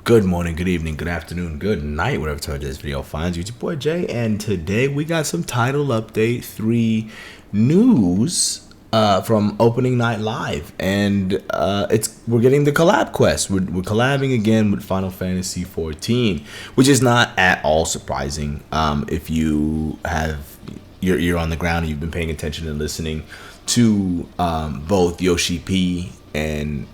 Good morning, good evening, good afternoon, good night, whatever time this video finds you. It's your boy Jay, and today we got some Title Update 3 news from Opening Night Live, and we're getting the collab quest. We're collabing again with Final Fantasy 14, which is not at all surprising if you have your ear on the ground and you've been paying attention and listening to both Yoshi P and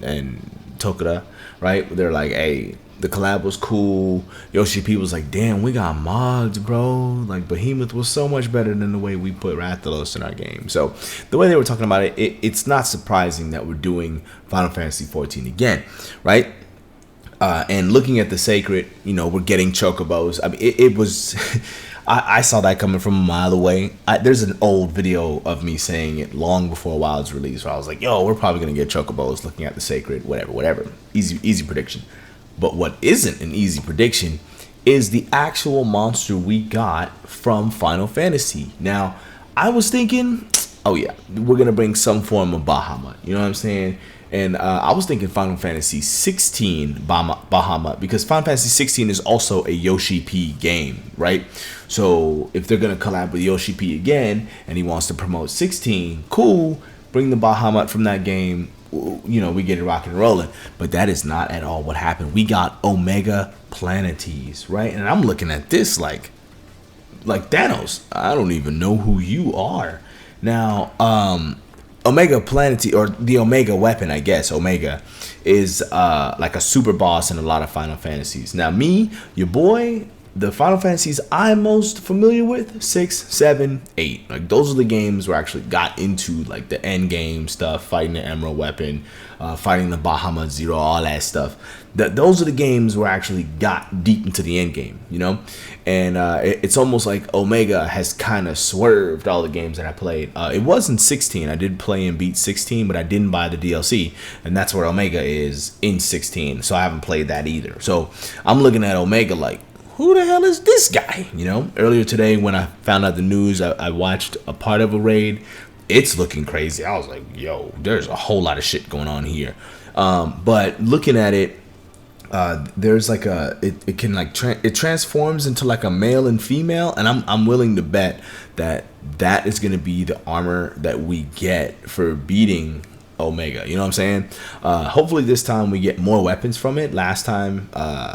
Tokura, right? They're like, hey, the collab was cool. Yoshi P was like, damn, we got mods, bro. Like, Behemoth was so much better than the way we put Rathalos in our game. So the way they were talking about it, it's not surprising that we're doing Final Fantasy 14 again, right? And looking at the Sacred, you know, we're getting Chocobos. I mean, it was... I saw that coming from a mile away. There's an old video of me saying it long before WoW's release, where I was like, yo, we're probably going to get Chocobos looking at the Sacred, whatever. Easy prediction. But what isn't an easy prediction is the actual monster we got from Final Fantasy. Now, I was thinking, oh yeah, we're going to bring some form of Bahamut. You know what I'm saying? And I was thinking Final Fantasy 16 Bahamut, because Final Fantasy 16 is also a Yoshi P game, right? So if they're going to collab with Yoshi P again and he wants to promote 16, cool, bring the Bahamut from that game. You know, we get it rocking and rolling. But that is not at all what happened. We got Omega Planetes, right? And I'm looking at this like Thanos. I don't even know who you are. Now, Omega Planety, or the Omega weapon, I guess, Omega, is like a super boss in a lot of Final Fantasies. Now, me, your boy, the Final Fantasies I'm most familiar with, 6, 7, 8. Like, those are the games where I actually got into, like, the end game stuff, fighting the Emerald weapon, fighting the Bahamut Zero, all that stuff. Those are the games where I actually got deep into the end game, you know? And it's almost like Omega has kind of swerved all the games that I played. It wasn't 16. I did play and beat 16, but I didn't buy the DLC. And that's where Omega is in 16. So I haven't played that either. So I'm looking at Omega like, who the hell is this guy? You know, earlier today when I found out the news, I watched a part of a raid. It's looking crazy. I was like, yo, there's a whole lot of shit going on here. But looking at it, there's like it can like it transforms into like a male and female, and I'm willing to bet that is going to be the armor that we get for beating Omega. You know what I'm saying? Hopefully this time we get more weapons from it. Last time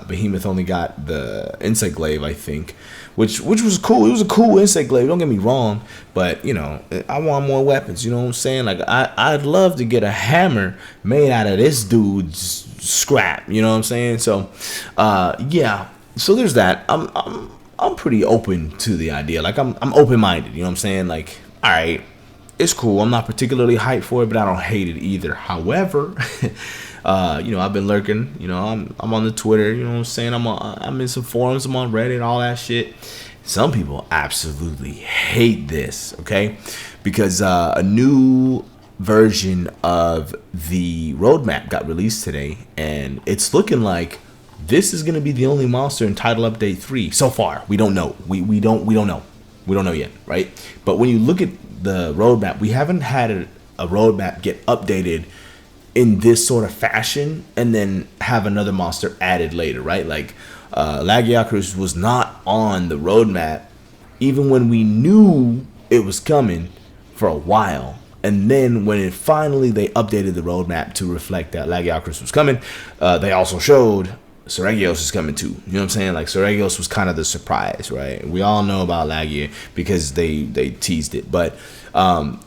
Behemoth only got the insect glaive, I think, which was cool. It was a cool insect glaive, don't get me wrong, but you know, I want more weapons. You know what I'm saying? Like, I'd love to get a hammer made out of this dude's scrap. You know what I'm saying? So yeah, so there's that. I'm pretty open to the idea. Like, I'm open-minded. You know what I'm saying? Like, all right, it's cool. I'm not particularly hyped for it, but I don't hate it either. However, you know, I've been lurking. You know, I'm on the Twitter. You know what I'm saying? I'm in some forums. I'm on Reddit. All that shit. Some people absolutely hate this. Okay, because a new version of the roadmap got released today, and it's looking like this is gonna be the only monster in Title Update 3 so far. We don't know. We don't know. We don't know yet, right? But when you look at the roadmap, we haven't had a roadmap get updated in this sort of fashion and then have another monster added later, right? Like Lagiacrus was not on the roadmap even when we knew it was coming for a while. And then when they updated the roadmap to reflect that Lagiacrus was coming, they also showed Seregios is coming too. You know what I'm saying? Like, Seregios was kind of the surprise, right? We all know about Lagia because they teased it, but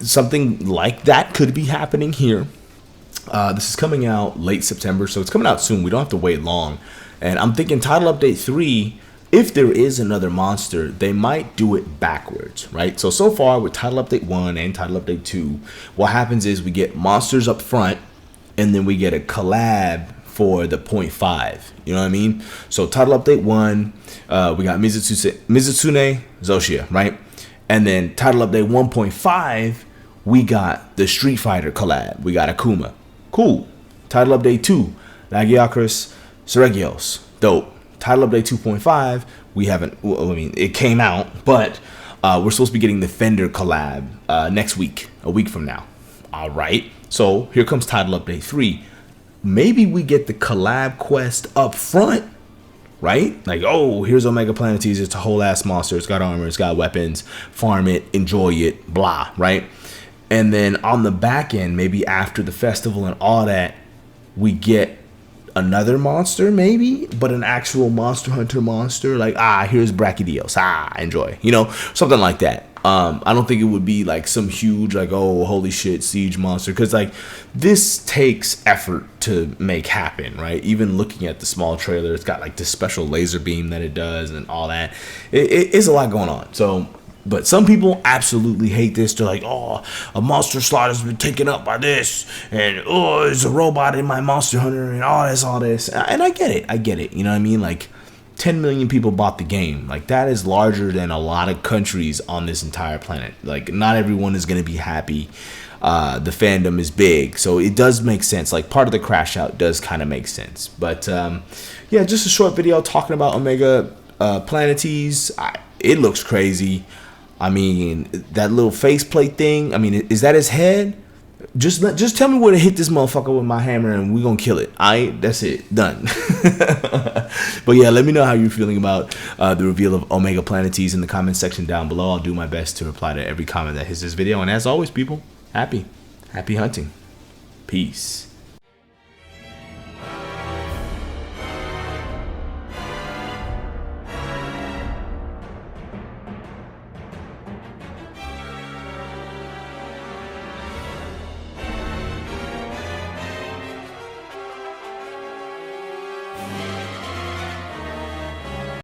something like that could be happening here. This is coming out late September, so it's coming out soon. We don't have to wait long. And I'm thinking Title Update 3, if there is another monster, they might do it backwards, right? So far with Title Update 1 and Title Update 2, what happens is we get monsters up front, and then we get a collab for the 0.5, you know what I mean? So Title Update 1, we got Mizutsune Zoshia, right? And then Title Update 1.5, we got the Street Fighter collab. We got Akuma. Cool. Title Update 2, Lagiacrus, Seregios. Dope. Title Update 2.5, we haven't, well, I mean, it came out, but we're supposed to be getting the Fender collab next week, a week from now. All right. So here comes Title Update 3. Maybe we get the collab quest up front right? Like, oh, here's Omega Planetes. It's a whole ass monster. It's got armor. It's got weapons. Farm it. Enjoy it. Blah, right? And then on the back end, maybe after the festival and all that, we get another monster, maybe, but an actual Monster Hunter monster. Like, here's Brachydios. Enjoy. You know, something like that. I don't think it would be like some huge, like, oh, holy shit, siege monster. Because, like, this takes effort to make happen, right? Even looking at the small trailer, it's got, like, this special laser beam that it does and all that. It's a lot going on. So, but some people absolutely hate this. They're like, oh, a monster slot has been taken up by this. And, oh, there's a robot in my Monster Hunter and all this. And I get it. You know what I mean? Like, 10 million people bought the game. Like, that is larger than a lot of countries on this entire planet. Like, not everyone is going to be happy. The fandom is big, so it does make sense. Like, part of the crash out does kind of make sense. But yeah, just a short video talking about Omega Planetes. It looks crazy. I mean, that little faceplate thing, I mean, is that his head? Just tell me where to hit this motherfucker with my hammer and we're gonna kill it. That's it. Done. But yeah, let me know how you're feeling about the reveal of Omega Planetes in the comment section down below. I'll do my best to reply to every comment that hits this video. And as always, people, happy hunting. Peace.